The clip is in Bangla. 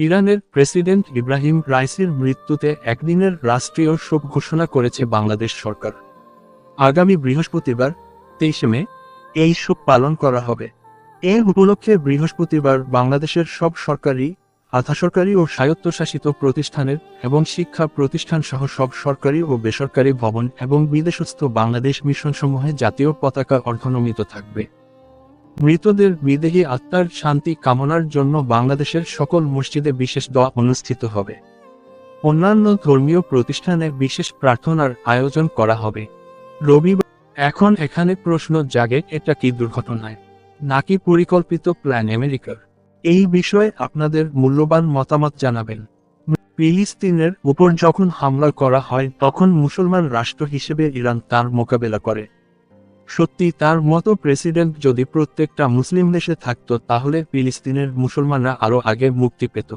ইরানের প্রেসিডেন্ট ইব্রাহিম রাইসির মৃত্যুতে একদিনের রাষ্ট্রীয় শোক ঘোষণা করেছে বাংলাদেশ সরকার। আগামী বৃহস্পতিবার 23 মে এই শোক পালন করা হবে। এ উপলক্ষে বৃহস্পতিবার বাংলাদেশের সব সরকারি, আধা সরকারি ও স্বায়ত্তশাসিত প্রতিষ্ঠানের এবং শিক্ষা প্রতিষ্ঠান সহ সব সরকারি ও বেসরকারি ভবন এবং বিদেশস্থ বাংলাদেশ মিশনসমূহে জাতীয় পতাকা অর্ধনমিত থাকবে। মৃতদের বিদেহী আত্মার শান্তি কামনার জন্য বাংলাদেশের সকল মসজিদে বিশেষ দোয়া অনুষ্ঠিত হবে। অন্যান্য ধর্মীয় প্রতিষ্ঠানে বিশেষ প্রার্থনার আয়োজন করা হবে। রবিবার এখন এখানে প্রশ্ন জাগে, এটা কি দুর্ঘটনায় নাকি পরিকল্পিত প্ল্যান আমেরিকার? এই বিষয়ে আপনাদের মূল্যবান মতামত জানাবেন। ফিলিস্তিনের উপর যখন হামলা করা হয় তখন মুসলমান রাষ্ট্র হিসেবে ইরান তার মোকাবেলা করে। সত্যি তার মতো প্রেসিডেন্ট যদি প্রত্যেকটা মুসলিম দেশে থাকতো তাহলে ফিলিস্তিনের মুসলমানরা আরও আগে মুক্তি পেত।